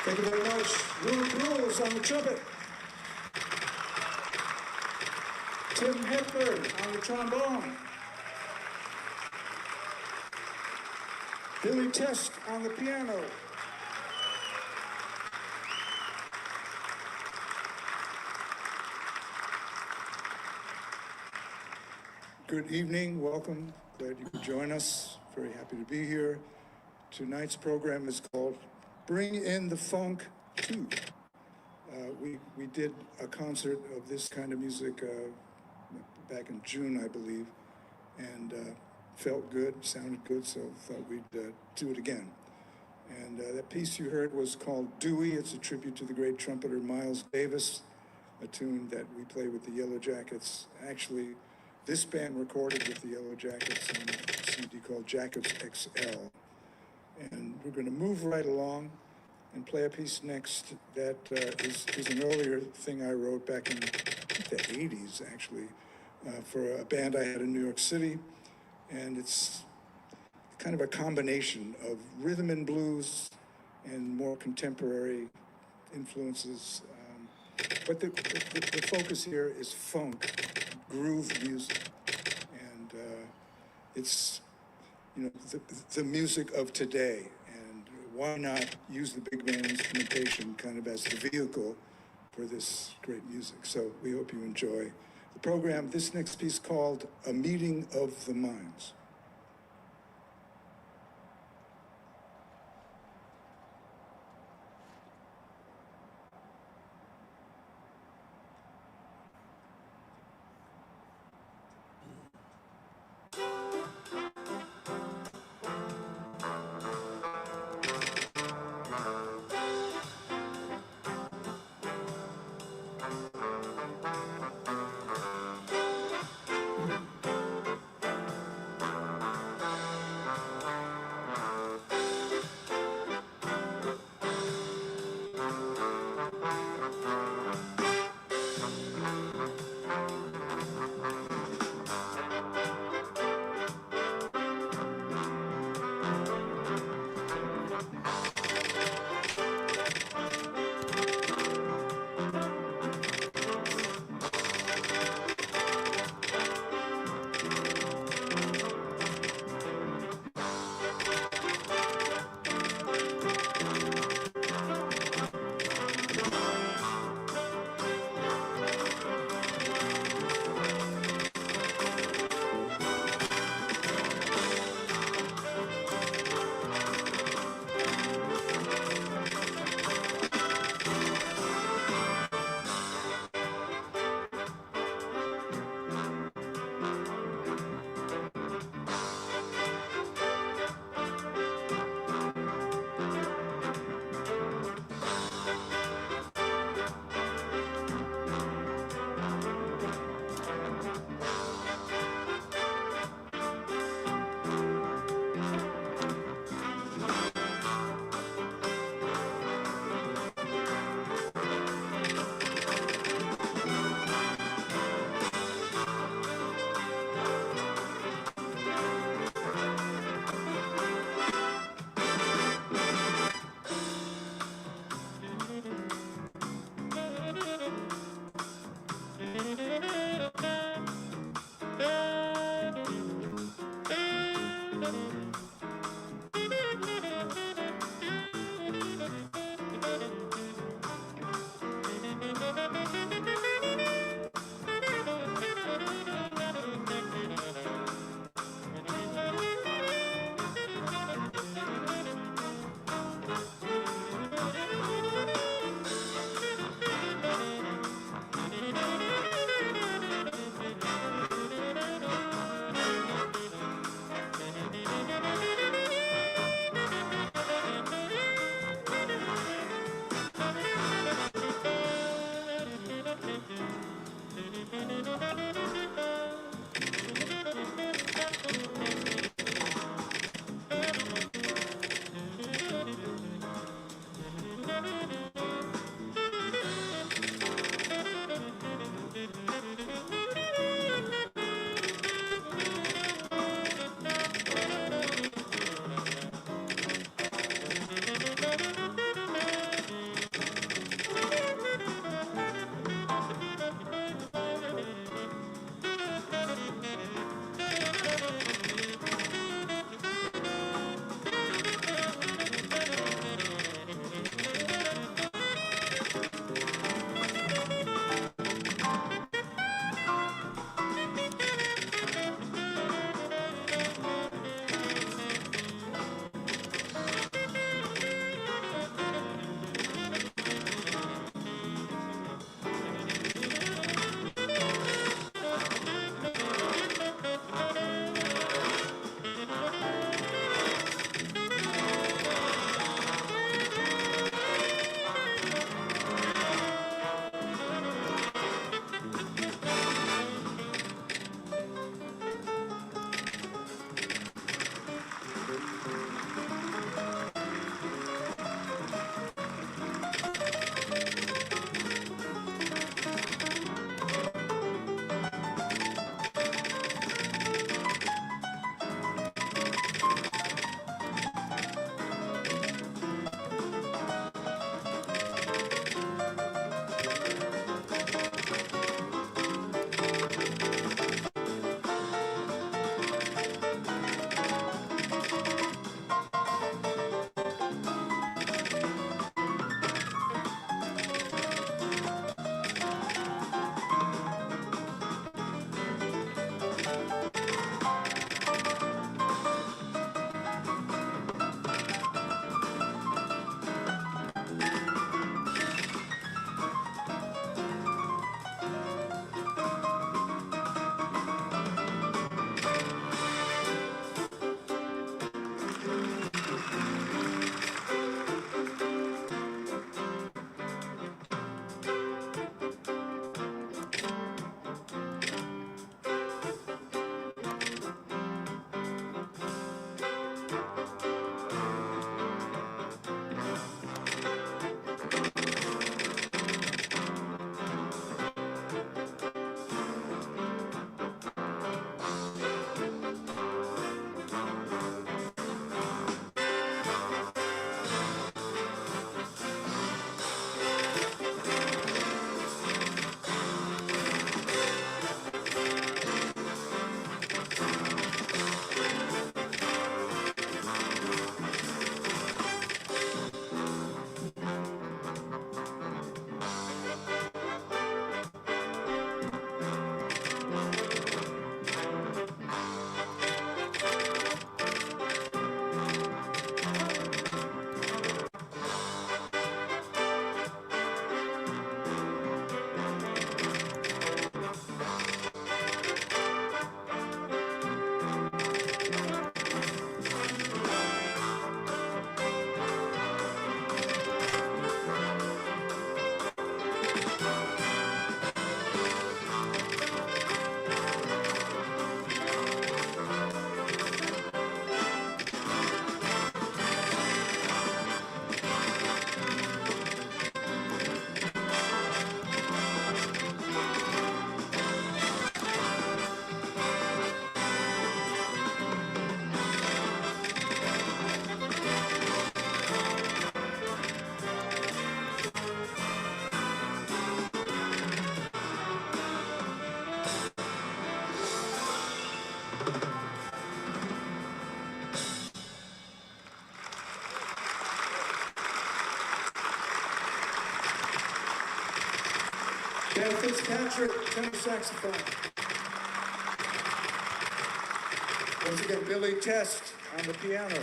Thank you very much. Lou Bruce on the trumpet. Tim Hepburn on the trombone. Billy Test on the piano. Good evening, welcome. Glad you could join us. Very happy to be here. Tonight's program is called Bring in the Funk 2. We did a concert of this kind of music back in June, I believe, and felt good, sounded good, so thought we'd do it again. And that piece you heard was called Dewey. It's a tribute to the great trumpeter Miles Davis, a tune that we play with the Yellow Jackets. Actually, this band recorded with the Yellow Jackets on a CD called Jackets XL. And we're going to move right along and play a piece next that is an earlier thing I wrote back in the 80s, actually, for a band I had in New York City. And it's kind of a combination of rhythm and blues and more contemporary influences. But the focus here is funk, groove music. And it's, you know, the music of today. And why not use the big band instrumentation kind of as the vehicle for this great music? So we hope you enjoy the program. This next piece called A Meeting of the Minds. Dan Fitzpatrick, tenor saxophone. Once again, Billy Test on the piano.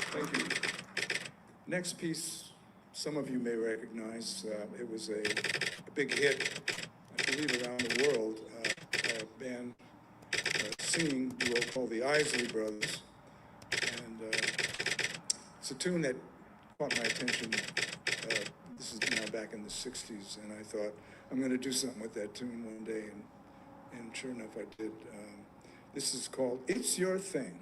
Thank you. Next piece, some of you may recognize. It was a big hit, I believe, around the world. A band singing duo called the Isley Brothers. And it's a tune that caught my attention. This is now back in the 60s, and I thought, I'm going to do something with that tune one day, and sure enough, I did. This is called It's Your Thing.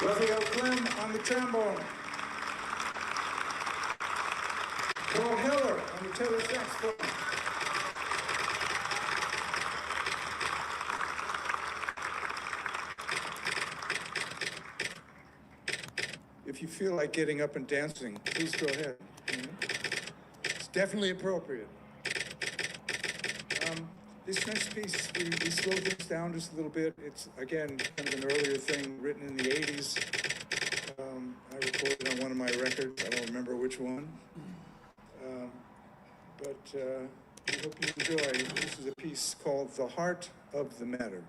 Raphael Clem on the trombone. Paul Heller on the tenor saxophone. If you feel like getting up and dancing, please go ahead. It's definitely appropriate. This next piece, we slow things down just a little bit. It's, again, kind of an earlier thing written in the 80s. I recorded on one of my records. I don't remember which one. But I hope you enjoy. This is a piece called The Heart of the Matter.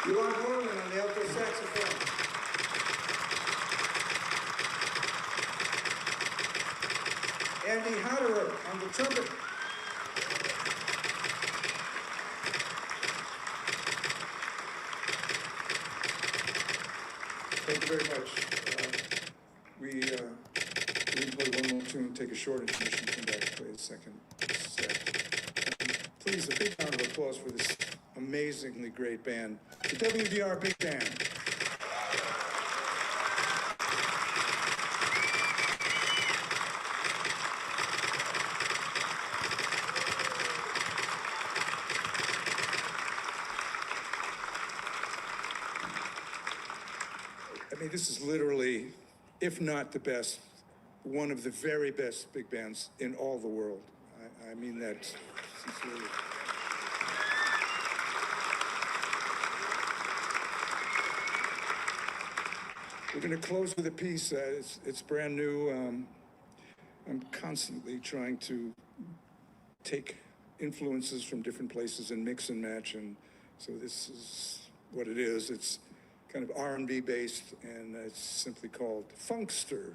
Elon Moreland on the alto saxophone. Andy Hatterer on the trumpet. Thank you very much. We can play one more tune, take a short intermission, come back and play the second set. Please, a big round of applause for this amazingly great band, the WDR Big Band. I mean, this is literally, if not the best, one of the very best big bands in all the world. I mean that sincerely. We're going to close with a piece. It's brand new. I'm constantly trying to take influences from different places and mix and match, and so this is what it is. It's kind of R&B based, and it's simply called Funkster.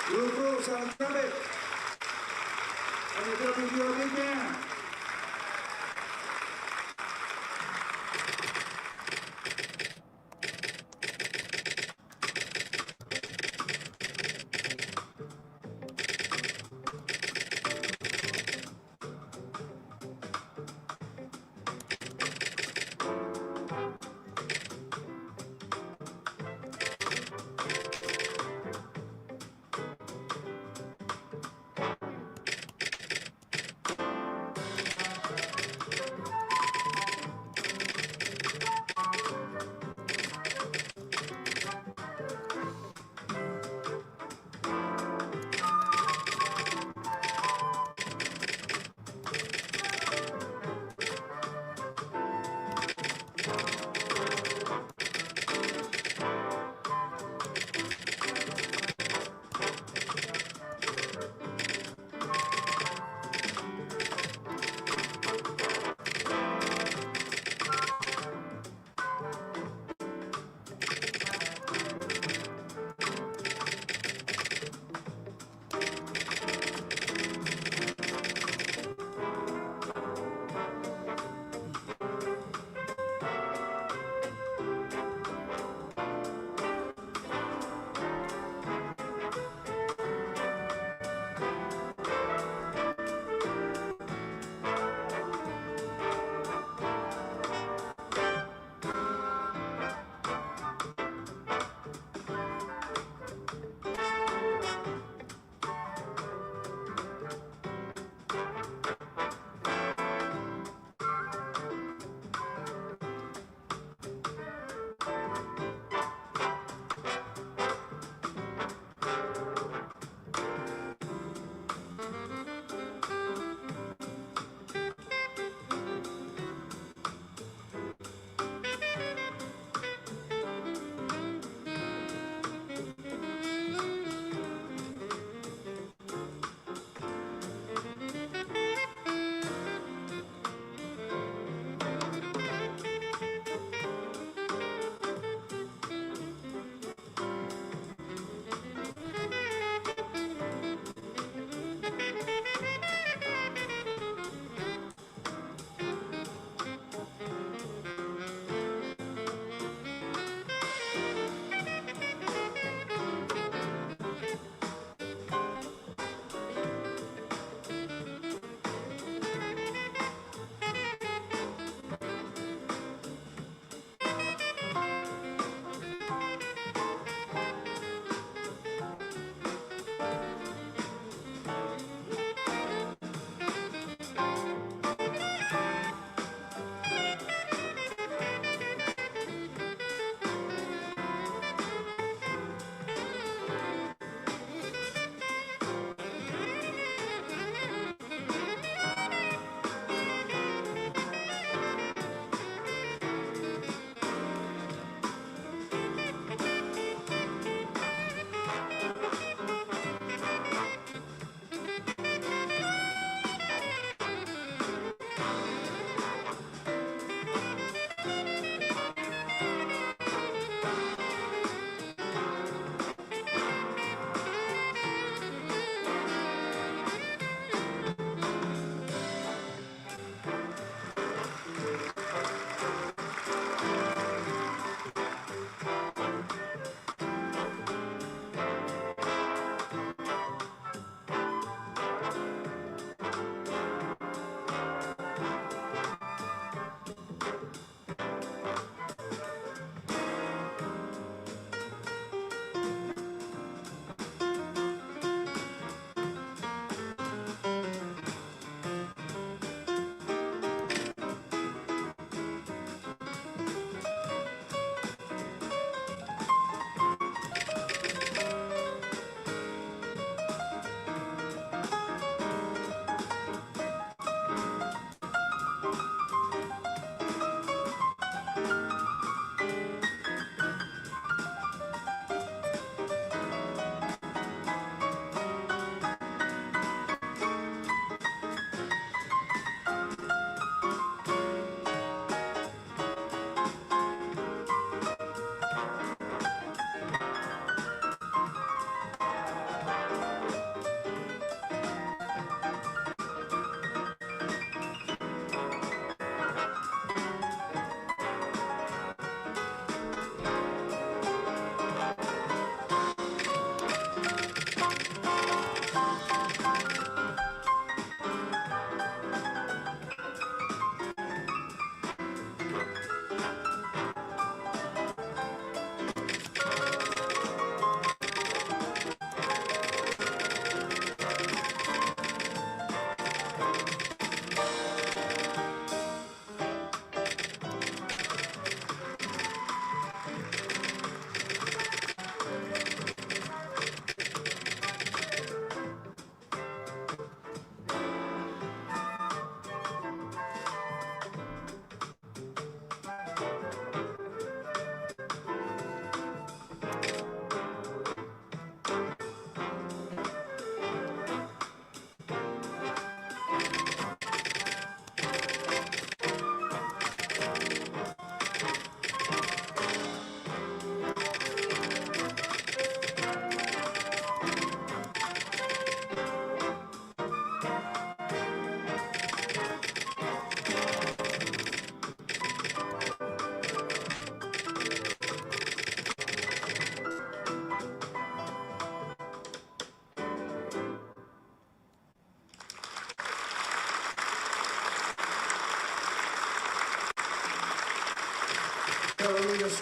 Lou Cruz on trumpet. And the WDRB band.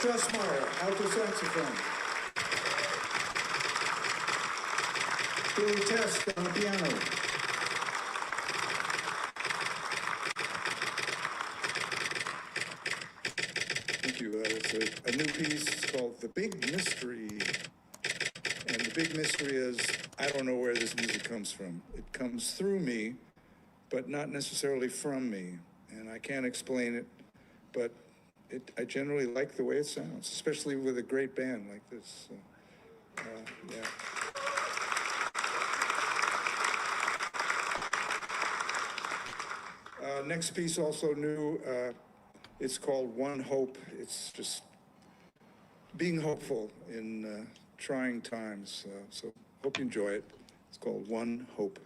Stressmeyer, alto saxophone. Billy Test on the piano. Thank you. It's a new piece called The Big Mystery. And the big mystery is, I don't know where this music comes from. It comes through me, but not necessarily from me. And I can't explain it, but I generally like the way it sounds, especially with a great band like this. So, yeah. Next piece also new. It's called One Hope. It's just being hopeful in trying times. So hope you enjoy it. It's called One Hope.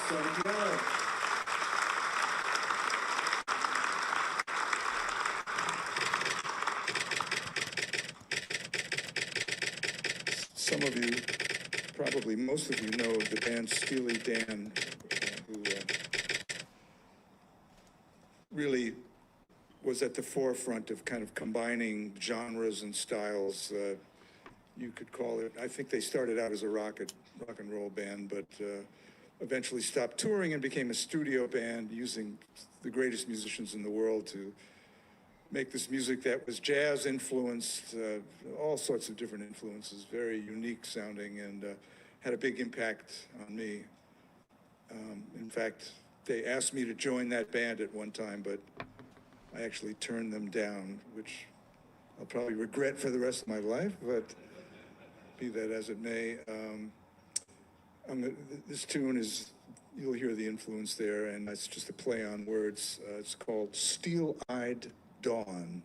Santiago. Some of you, probably most of you, know of the band Steely Dan, who really was at the forefront of kind of combining genres and styles. You could call it, I think they started out as a rock and roll band, but eventually stopped touring and became a studio band using the greatest musicians in the world to make this music that was jazz influenced, all sorts of different influences, very unique sounding, and had a big impact on me. In fact, they asked me to join that band at one time, but I actually turned them down, which I'll probably regret for the rest of my life, but be that as it may. This tune is, you'll hear the influence there, and it's just a play on words. It's called Steel-Eyed Dawn.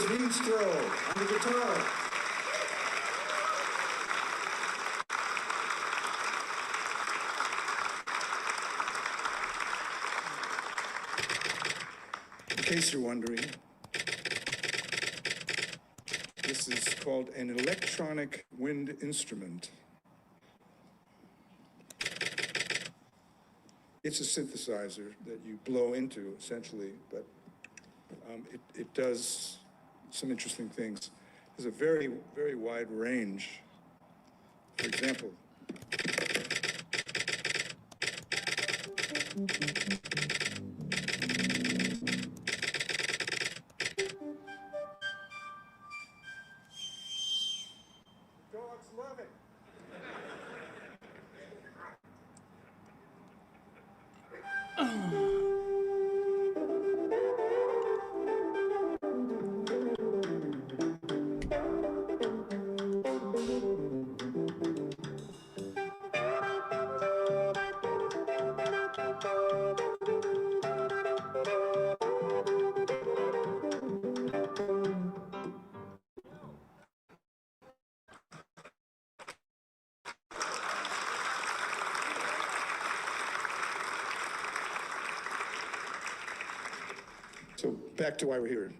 Veenstra on the guitar. In case you're wondering, this is called an electronic wind instrument. It's a synthesizer that you blow into, essentially, but it does some interesting things. There's a very, very wide range. For example, dogs love it. So back to why we're here.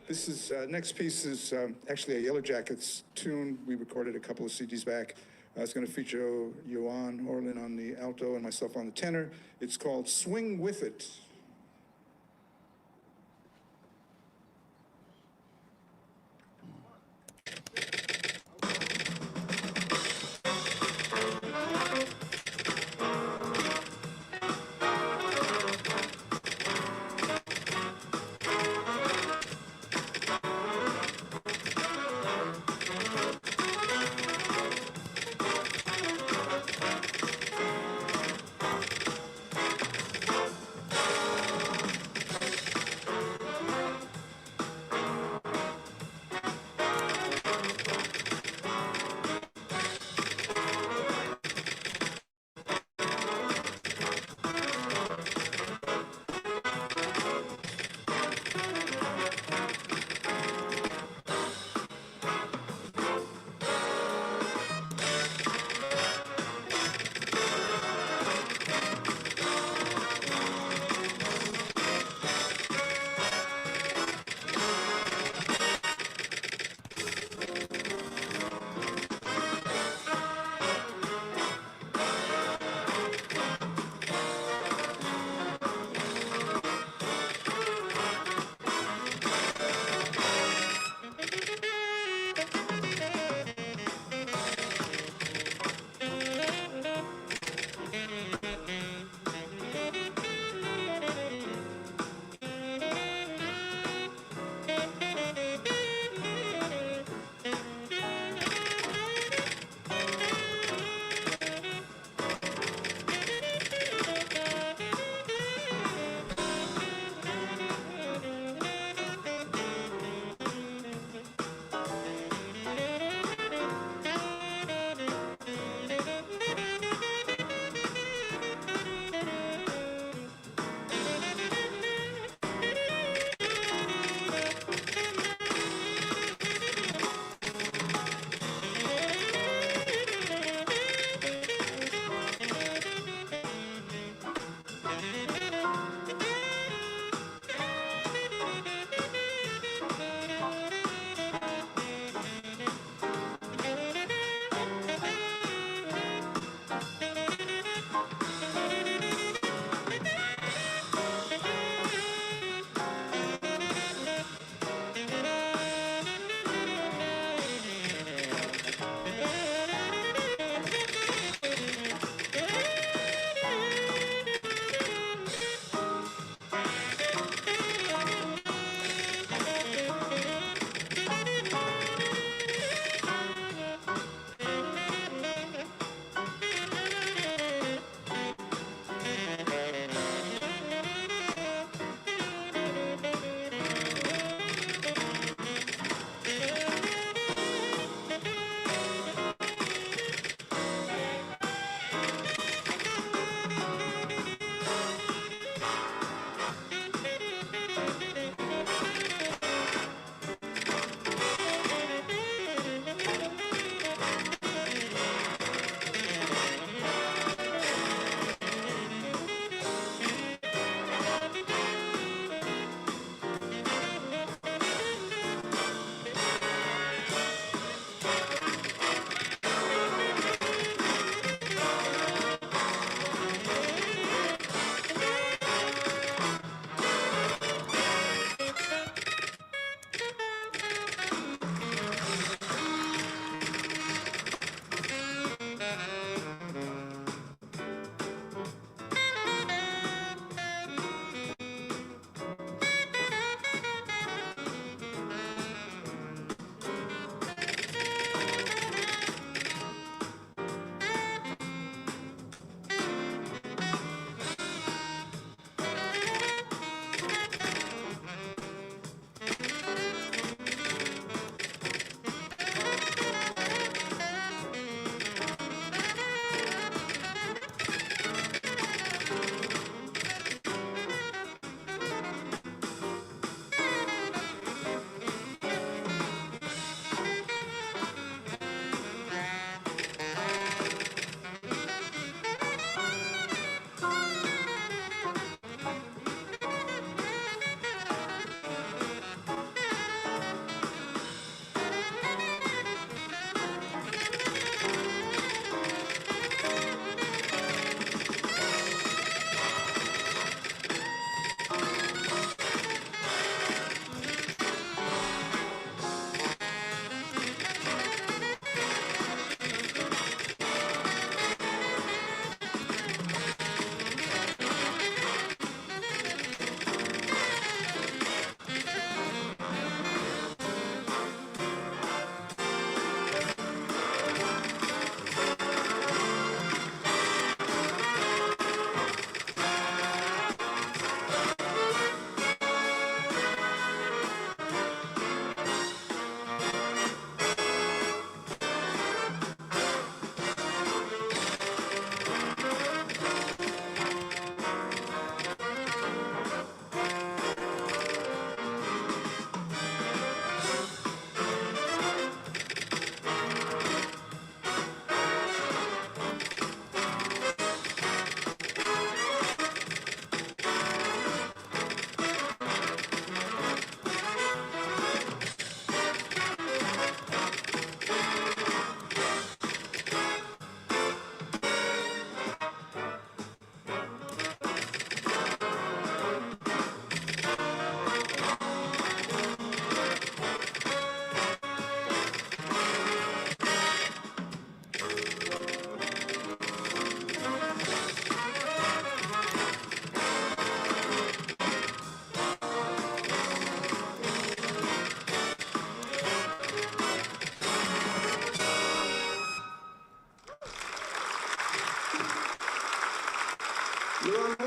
This is, next piece is actually a Yellow Jackets tune. We recorded a couple of CDs back. It's going to feature Johan Orlin on the alto and myself on the tenor. It's called Swing With It.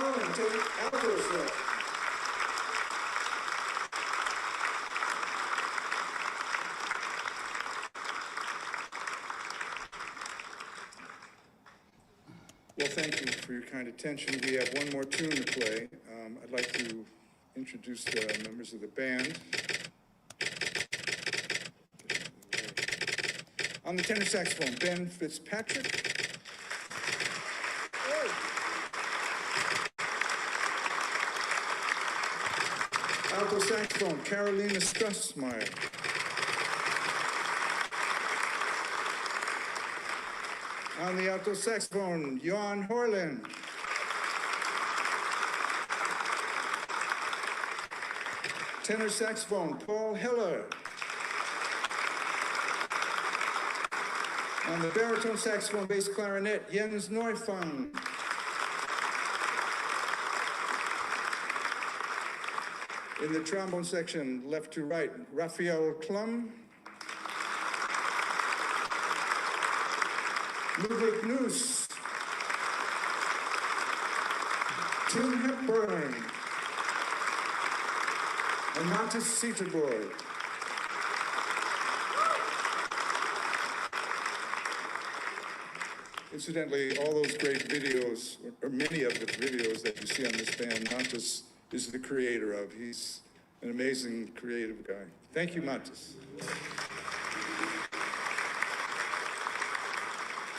Harlan, take alto sax. Well, thank you for your kind attention. We have one more tune to play. I'd like to introduce the members of the band. On the tenor saxophone, Ben Fitzpatrick. Alto saxophone, Carolina Strassmeyer. On the alto saxophone, Johan Horlin. Tenor saxophone, Paul Heller. On the baritone saxophone, bass clarinet, Jens Neufang. In the trombone section, left to right, Raphael Klum. Ludwig Nuss. Tim Hepburn. And Matis Sieterborg. Incidentally, all those great videos, or many of the videos that you see on this band, Mantas is the creator of. He's an amazing creative guy. Thank you, Mantas.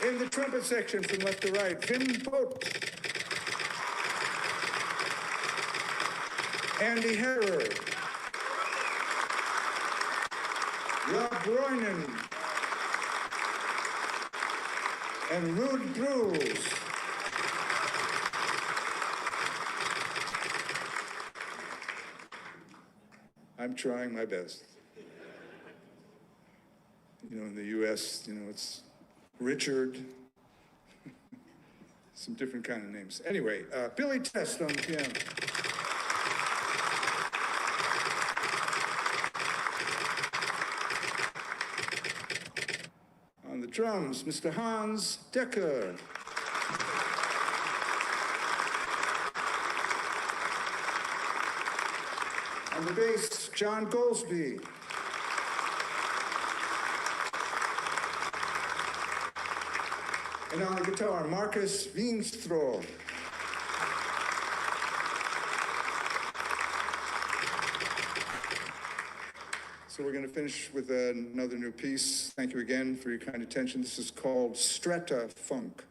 In the trumpet section from left to right, Wim Poot. Andy Herrer. Rob Broinen. And Ruud Broers. I'm trying my best. You know, in the US, it's Richard, some different kind of names. Anyway, Billy Test on the piano. On the drums, Mr. Hans Decker. On the bass, John Goldsby. And on the guitar, Marcus Wienstroh. So we're going to finish with another new piece. Thank you again for your kind attention. This is called Strata Funk.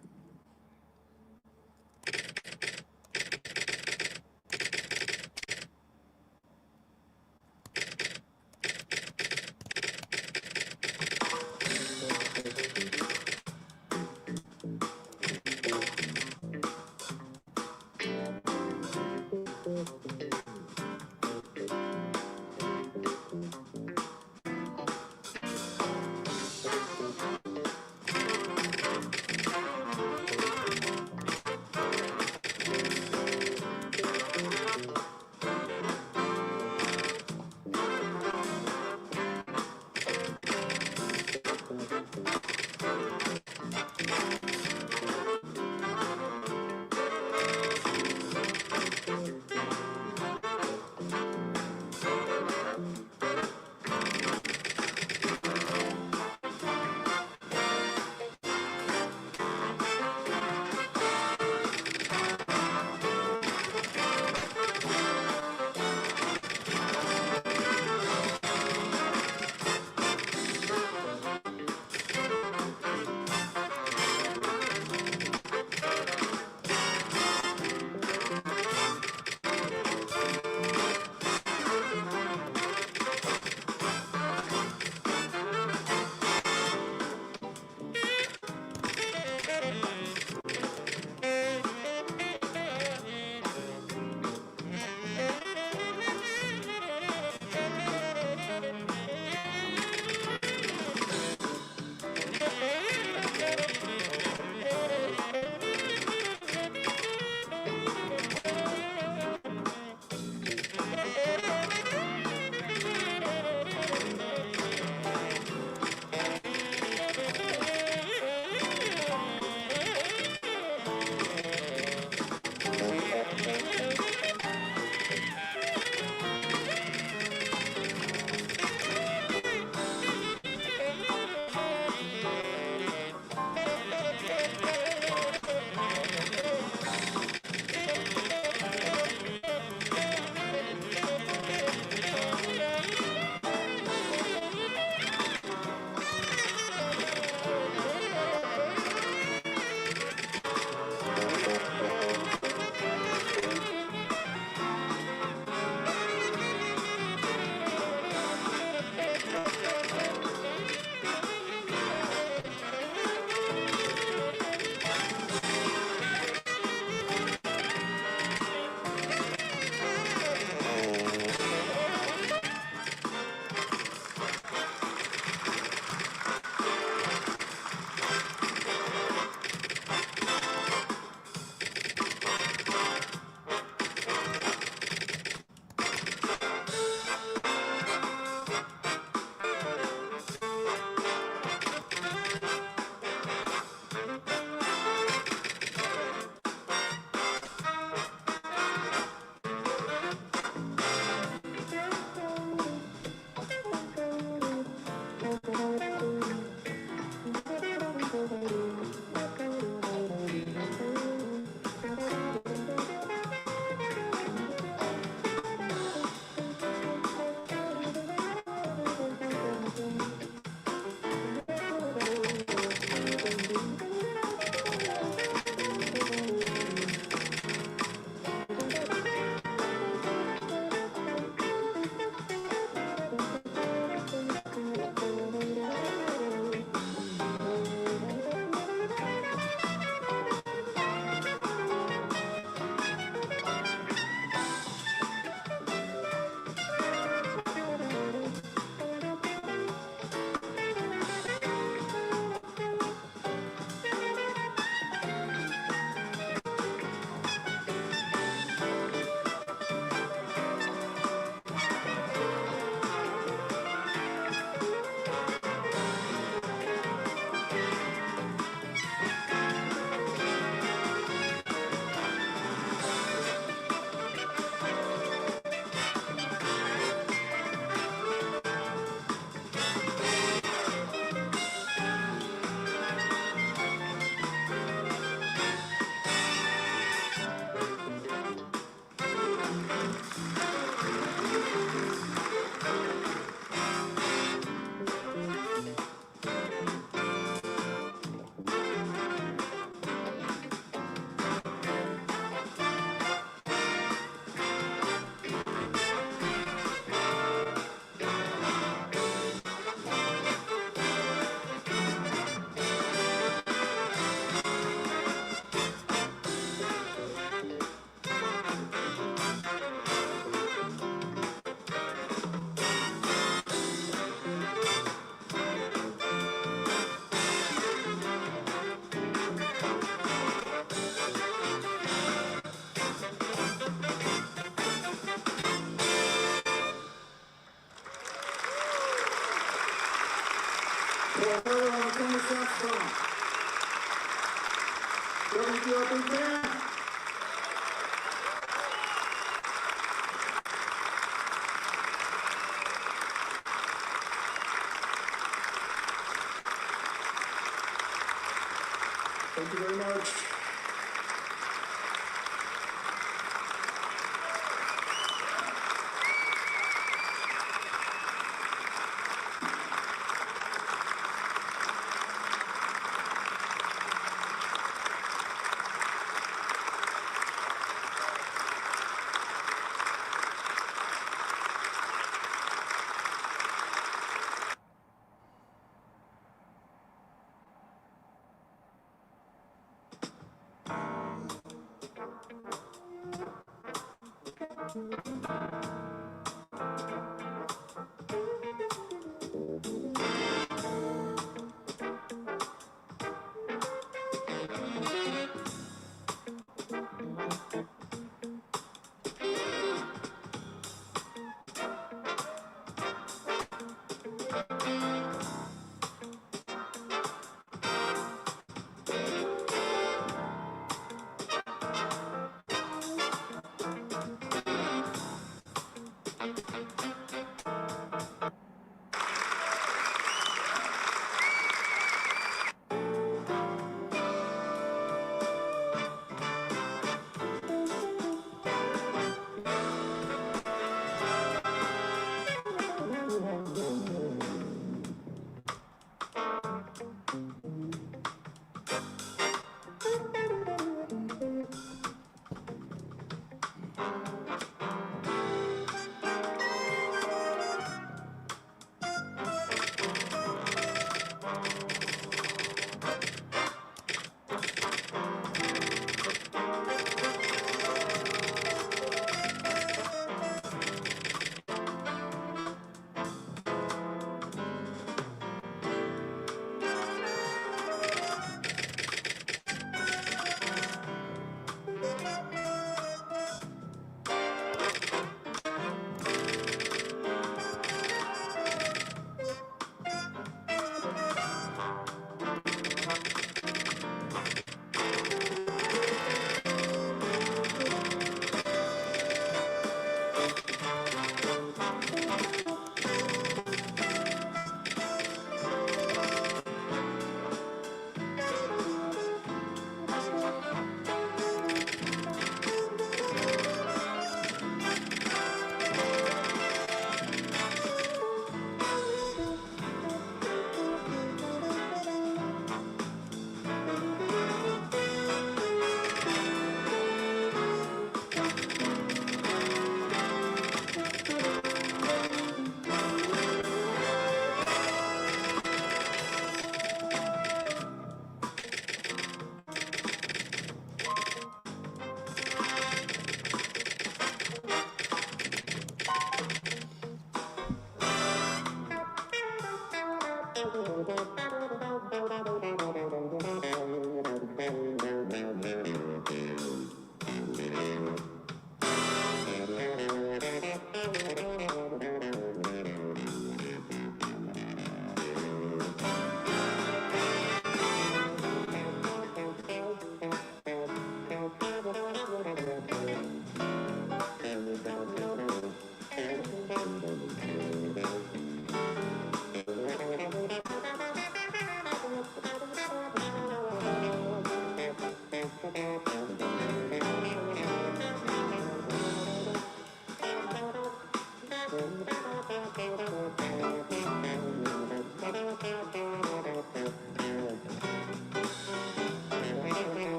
Another on the tenor saxophone. Welcome to our big band. Thank you very much.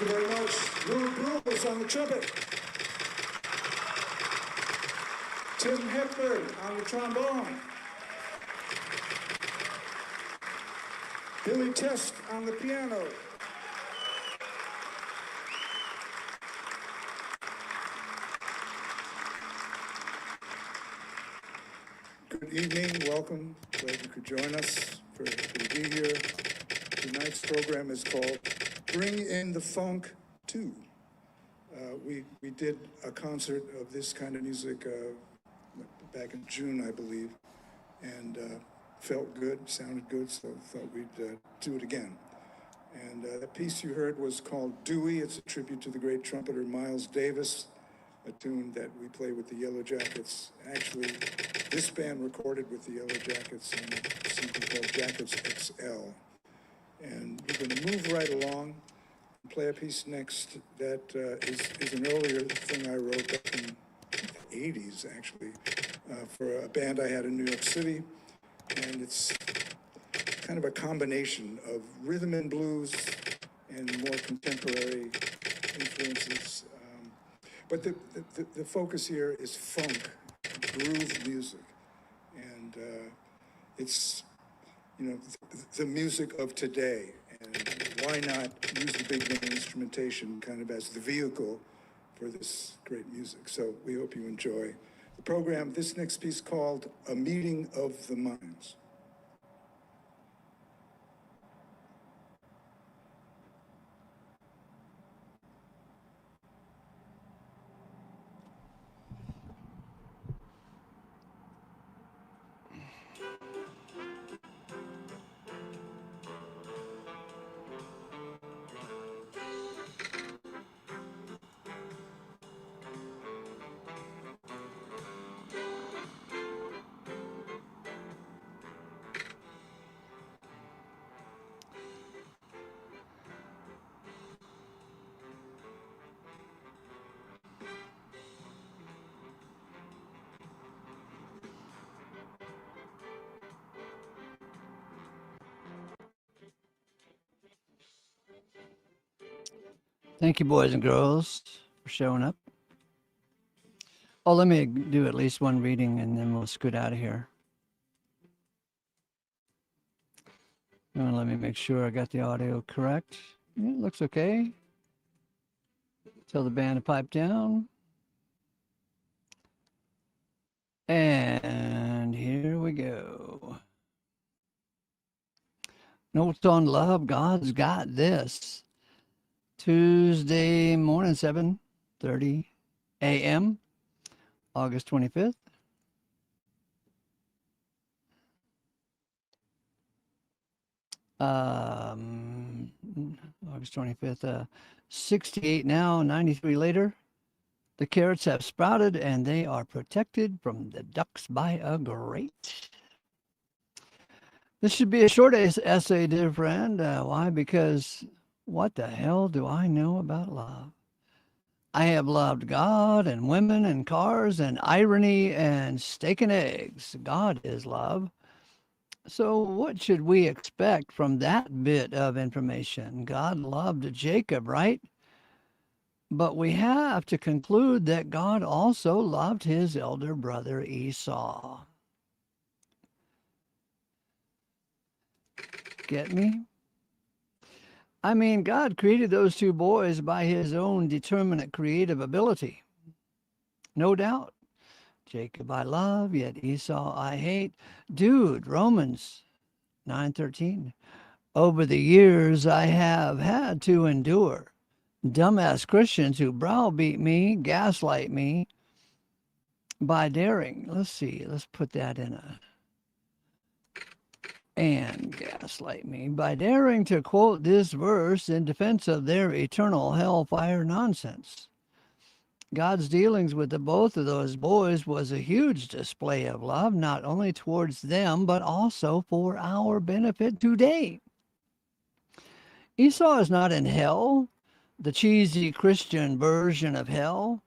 you very much. Will Brewis on the trumpet. Tim Hepburn on the trombone. Billy Test on the piano. Good evening, welcome. Glad you could join us. Very happy to be here. Tonight's program is called Bring in the Funk 2. We did a concert of this kind of music back in June, I believe, and felt good, sounded good, so thought we'd do it again. And the piece you heard was called Dewey. It's a tribute to the great trumpeter Miles Davis, a tune that we play with the Yellow Jackets. Actually, this band recorded with the Yellow Jackets on something called Jackets XL. And we're going to move right along and play a piece next that is an earlier thing I wrote back in the 80s, actually, for a band I had in New York City. And it's kind of a combination of rhythm and blues and more contemporary influences. But the focus here is funk, groove music. And it's, you know, the music of today. And why not use the big band instrumentation kind of as the vehicle for this great music? So we hope you enjoy the program. This next piece called A Meeting of the Minds. Thank you, boys and girls, for showing up. Oh, let me do at least one reading and then we'll scoot out of here. Let me make sure I got the audio correct. Yeah, it looks okay. Tell the band to pipe down. And here we go. Notes on love, God's got this. Tuesday morning, 7:30 a.m., August 25th. August 25th, 68 now, 93 later. The carrots have sprouted and they are protected from the ducks by a grate. This should be a short essay, dear friend. Why? Because what the hell do I know about love? I have loved God and women and cars and irony and steak and eggs. God is love. So what should we expect from that bit of information? God loved Jacob, right? But we have to conclude that God also loved his elder brother Esau. Get me? I mean, God created those two boys by his own determinate creative ability. No doubt. Jacob I love, yet Esau I hate. Dude, Romans 9:13. Over the years I have had to endure dumbass Christians who browbeat me, gaslight me by daring. Let's put that in a... And gaslight me by daring to quote this verse in defense of their eternal hellfire nonsense. God's dealings with the both of those boys was a huge display of love, not only towards them, but also for our benefit today. Esau is not in hell, the cheesy Christian version of hell,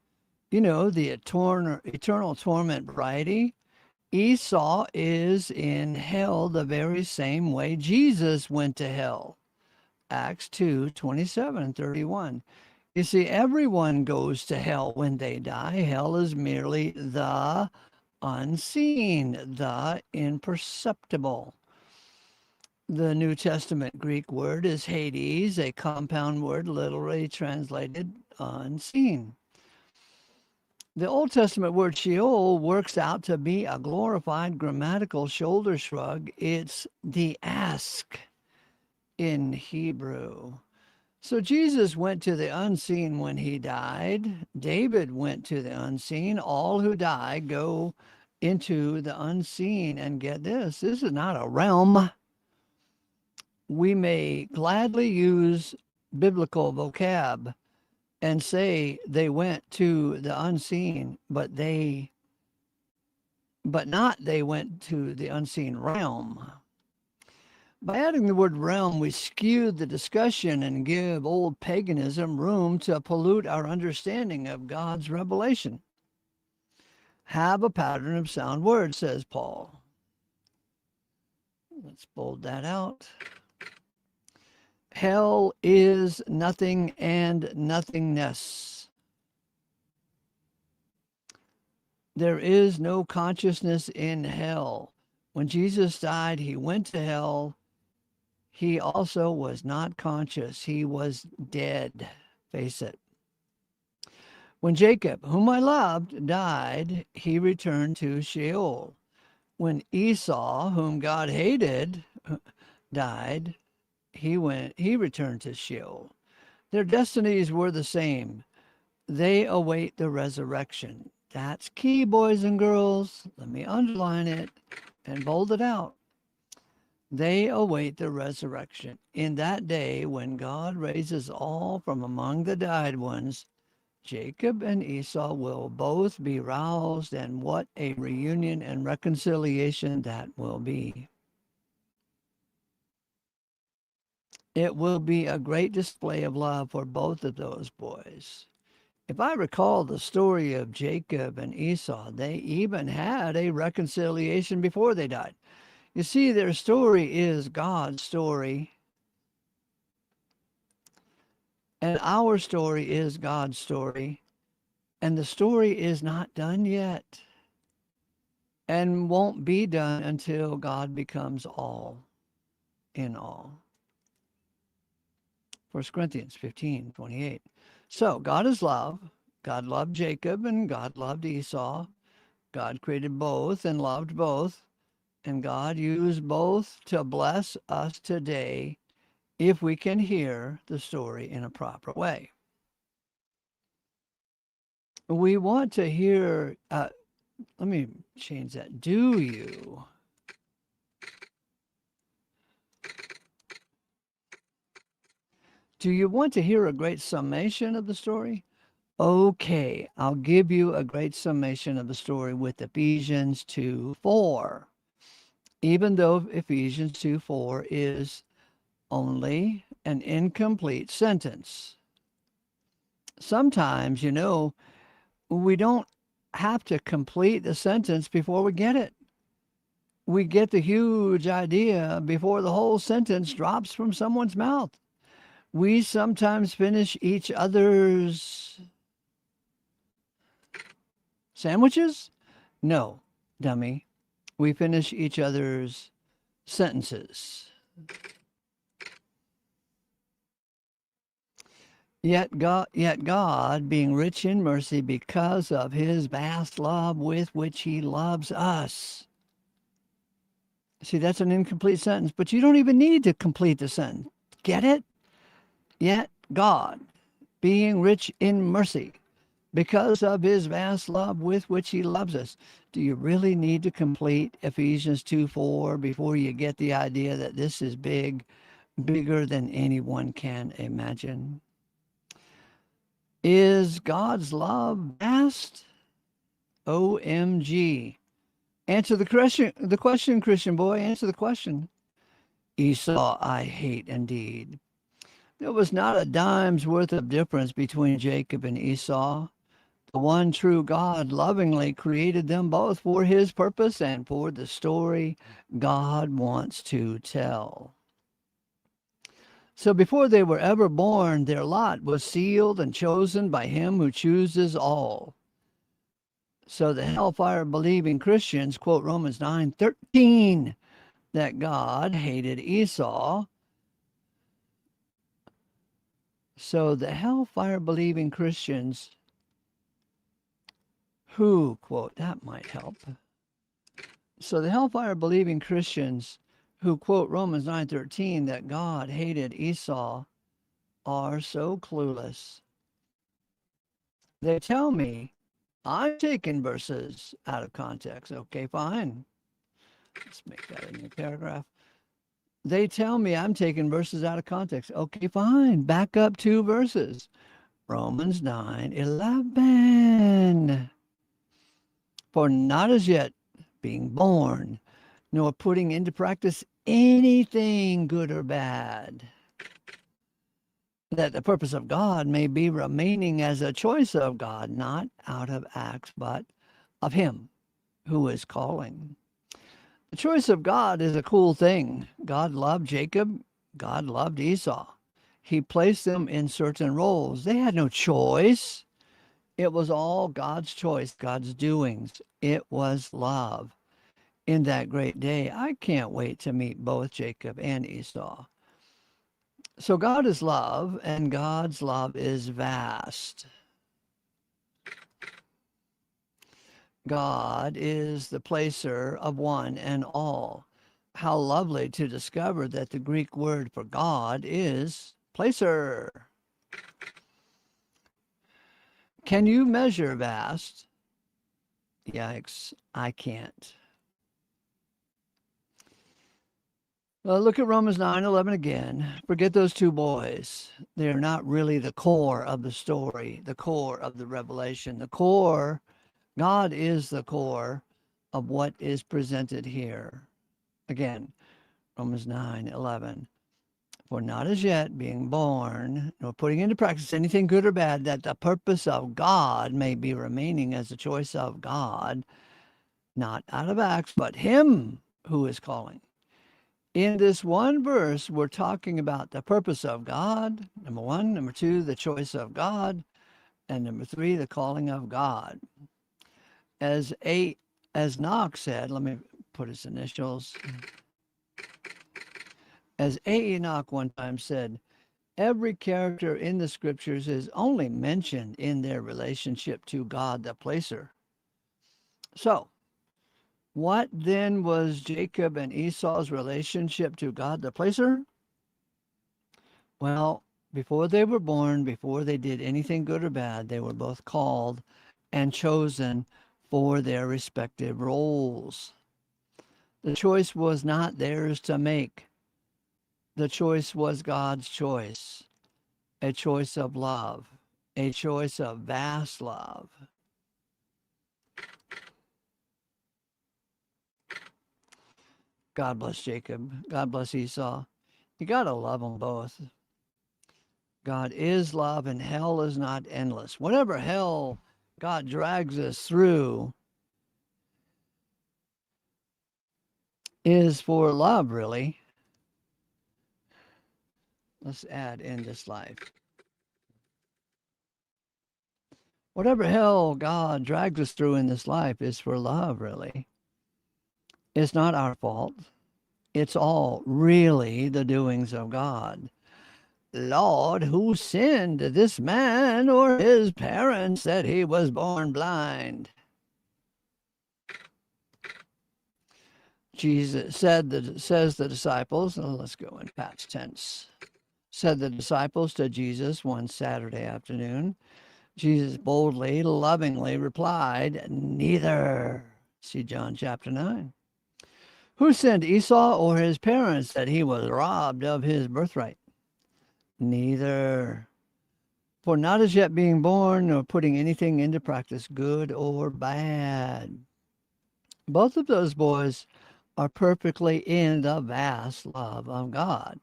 you know, the eternal torment variety. Esau is in hell the very same way Jesus went to hell, Acts 2:27 and 31. You see, everyone goes to hell when they die. Hell is merely the unseen, the imperceptible. The New Testament Greek word is Hades, a compound word literally translated unseen. The Old Testament word Sheol works out to be a glorified grammatical shoulder shrug. It's the ask in Hebrew. So Jesus went to the unseen when he died. David went to the unseen. All who die go into the unseen. And get this, this is not a realm. We may gladly use biblical vocab and say they went to the unseen, but not they went to the unseen realm. By adding the word realm, we skew the discussion and give old paganism room to pollute our understanding of God's revelation. Have a pattern of sound words, says Paul. Let's bold that out. Hell is nothing and nothingness. There is no consciousness in hell. When Jesus died, he went to hell. He also was not conscious. He was dead. Face it. When Jacob, whom I loved, died, he returned to Sheol. When Esau, whom God hated, died, he returned to Sheol. Their destinies were the same. They await the resurrection. That's key, boys and girls. Let me underline it and bold it out. They await the resurrection. In that day, when God raises all from among the died ones, Jacob and Esau will both be roused, and what a reunion and reconciliation that will be. It will be a great display of love for both of those boys. If I recall the story of Jacob and Esau, they even had a reconciliation before they died. You see, their story is God's story, and our story is God's story, and the story is not done yet and won't be done until God becomes all in all. 1 Corinthians 15:28. So God is love. God loved Jacob and God loved Esau. God created both and loved both. And God used both to bless us today if we can hear the story in a proper way. We want to hear, let me change that. Do you? Do you want to hear a great summation of the story? Okay, I'll give you a great summation of the story with Ephesians 2:4. Even though Ephesians 2:4 is only an incomplete sentence. Sometimes, we don't have to complete the sentence before we get it. We get the huge idea before the whole sentence drops from someone's mouth. We sometimes finish each other's sandwiches? No, dummy. We finish each other's sentences. Yet God, being rich in mercy because of his vast love with which he loves us. See, that's an incomplete sentence, but you don't even need to complete the sentence. Get it? Yet God, being rich in mercy because of his vast love with which he loves us. Do you really need to complete Ephesians 2:4 before you get the idea that this is bigger than anyone can imagine? Is God's love vast? OMG. Answer the question, Christian boy. Answer the question. Esau I hate indeed. There was not a dime's worth of difference between Jacob and Esau. The one true God lovingly created them both for his purpose and for the story God wants to tell. So before they were ever born, their lot was sealed and chosen by him who chooses all. So the hellfire believing Christians quote Romans 9:13 that God hated Esau. So the hellfire believing Christians who quote, that might help. So the hellfire believing Christians who quote Romans 9:13 that God hated Esau are so clueless. They tell me I'm taking verses out of context. Okay, fine. Let's make that a new paragraph. They tell me I'm taking verses out of context. Okay, fine. Back up 2 verses. Romans 9:11. For not as yet being born, nor putting into practice anything good or bad, that the purpose of God may be remaining as a choice of God, not out of acts, but of him who is calling. The choice of God is a cool thing. God loved Jacob. God loved Esau. He placed them in certain roles. They had no choice. It was all God's choice, God's doings. It was love. In that great day, I can't wait to meet both Jacob and Esau. So God is love, and God's love is vast. God is the placer of one and all. How lovely to discover that the Greek word for God is placer. Can you measure vast? Yikes, I can't. Well, look at Romans 9:11 again. Forget those 2 boys. They're not really the core of the story, the core of the revelation. The core, God is the core of what is presented here. Again, Romans 9:11. For not as yet being born, nor putting into practice anything good or bad, that the purpose of God may be remaining as the choice of God, not out of acts, but him who is calling. In this one verse, we're talking about the purpose of God, number 1. Number 2, the choice of God. And number 3, the calling of God. As Knox said, let me put his initials. As A. Enoch one time said, every character in the scriptures is only mentioned in their relationship to God the placer. So, what then was Jacob and Esau's relationship to God the placer? Well, before they were born, before they did anything good or bad, they were both called and chosen for their respective roles. The choice was not theirs to make. The choice was God's choice, a choice of love, a choice of vast love. God bless Jacob. God bless Esau. You got to love them both. God is love, and hell is not endless. Whatever hell God drags us through is for love, really. Let's add in this life. Whatever hell God drags us through in this life is for love, really. It's not our fault. It's all really the doings of God. Lord, who sinned, this man or his parents, that he was born blind? Jesus says the disciples, let's go in past tense, said the disciples to Jesus one Saturday afternoon. Jesus boldly, lovingly replied, neither. See John chapter 9. Who sinned, Esau or his parents, that he was robbed of his birthright? Neither. For not as yet being born, nor putting anything into practice, good or bad. Both of those boys are perfectly in the vast love of God.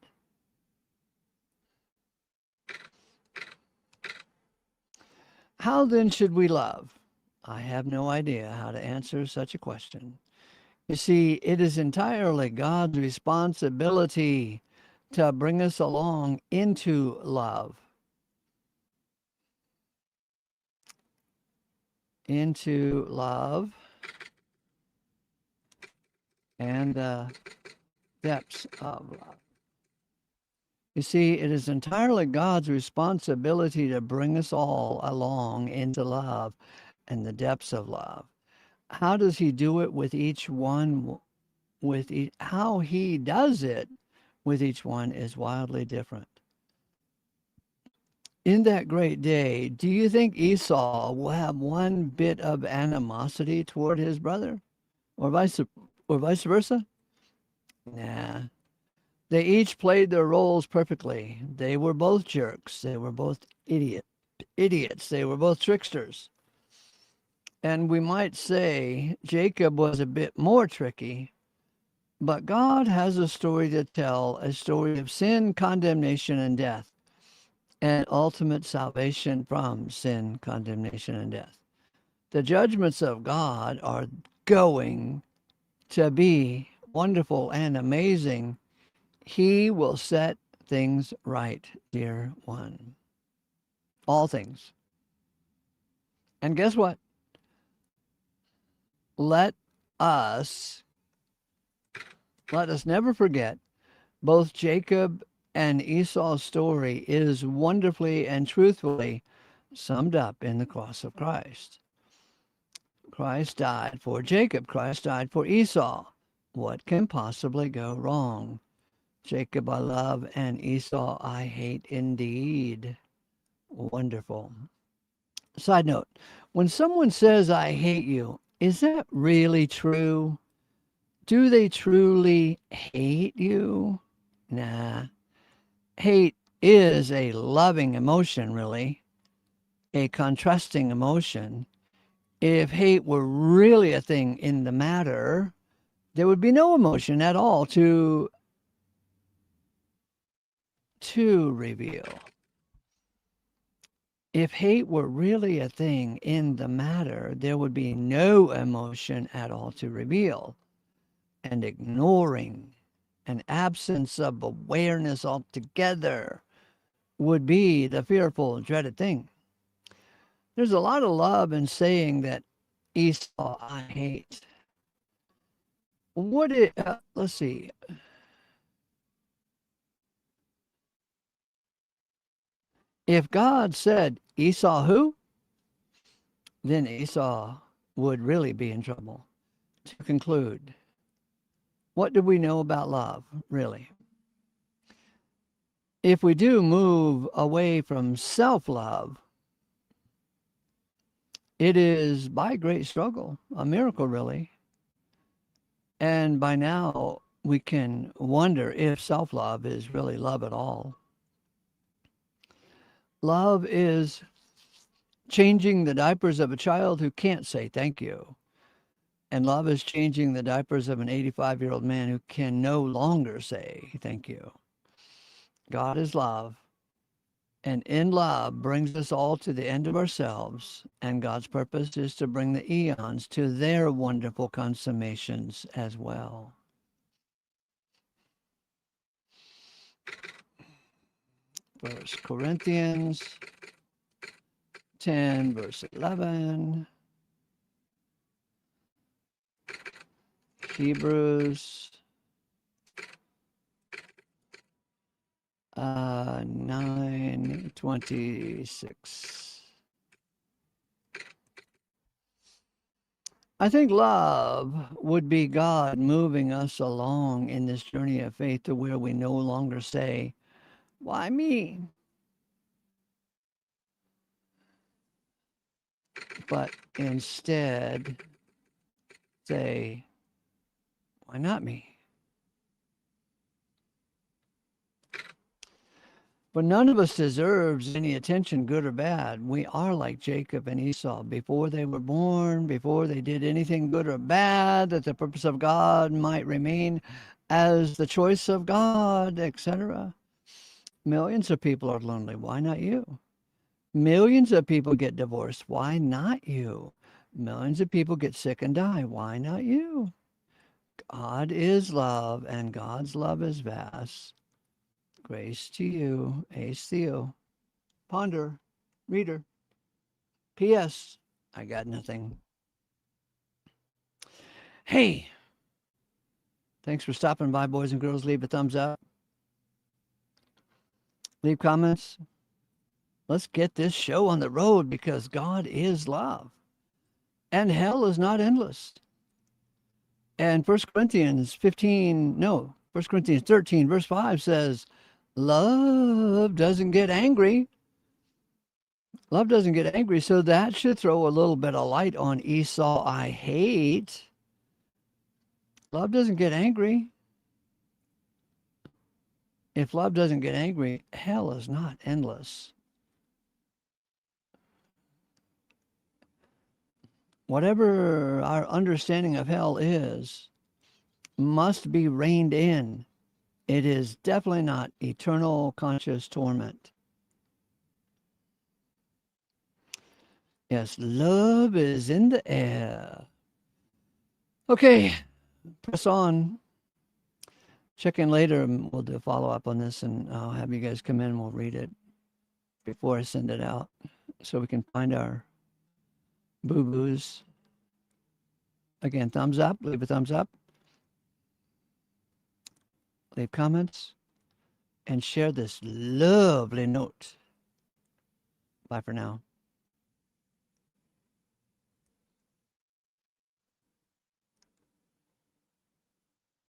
How then should we love? I have no idea how to answer such a question. You see, it is entirely God's responsibility to bring us along into love. Into love and the depths of love. You see, it is entirely God's responsibility to bring us all along into love and the depths of love. How does he do it with each one? How he does it with each one is wildly different. In that great day, do you think Esau will have one bit of animosity toward his brother, or vice versa? Nah. They each played their roles perfectly. They were both jerks. They were both idiots. They were both tricksters. And we might say Jacob was a bit more tricky, but God has a story to tell, a story of sin, condemnation, and death, and ultimate salvation from sin, condemnation, and death. The judgments of God are going to be wonderful and amazing. He will set things right, dear one. All things. And guess what? Let us never forget both Jacob and Esau's story is wonderfully and truthfully summed up in the cross of Christ. Christ died for Jacob. Christ died for Esau. What can possibly go wrong? Jacob I love and Esau I hate indeed. Wonderful. Side note, when someone says I hate you, is that really true? Do they truly hate you? Nah. Hate is a loving emotion, really, a contrasting emotion. If hate were really a thing in the matter, there would be no emotion at all to reveal. If hate were really a thing in the matter, there would be no emotion at all to reveal. And ignoring an absence of awareness altogether would be the fearful, dreaded thing. There's a lot of love in saying that Esau I hate. Let's see. If God said Esau who? Then Esau would really be in trouble. To conclude, what do we know about love, really? If we do move away from self-love, it is by great struggle, a miracle really. And by now, we can wonder if self-love is really love at all. Love is changing the diapers of a child who can't say thank you. And love is changing the diapers of an 85-year-old man who can no longer say thank you. God is love. And in love brings us all to the end of ourselves. And God's purpose is to bring the eons to their wonderful consummations as well. First Corinthians 10, verse 11. Hebrews 9:26. I think love would be God moving us along in this journey of faith to where we no longer say, why me? But instead say, why not me? But none of us deserves any attention, good or bad. We are like Jacob and Esau before they were born, before they did anything good or bad, that the purpose of God might remain as the choice of God, etc. Millions of people are lonely. Why not you? Millions of people get divorced. Why not you? Millions of people get sick and die. Why not you? God is love, and God's love is vast. Grace to you, Ace Theo. Ponder, reader. P.S. I got nothing. Hey, thanks for stopping by, boys and girls. Leave a thumbs up. Leave comments. Let's get this show on the road because God is love. And hell is not endless. And 1 Corinthians 13, verse 5 says, love doesn't get angry. Love doesn't get angry. So that should throw a little bit of light on Esau I hate. Love doesn't get angry. If love doesn't get angry, hell is not endless. Whatever our understanding of hell is, must be reined in. It is definitely not eternal conscious torment. Yes, love is in the air. Okay, press on. Check in later and we'll do a follow-up on this and I'll have you guys come in and we'll read it before I send it out so we can find our boo-boos. Again, thumbs up, leave a thumbs up. Leave comments and share this lovely note. Bye for now.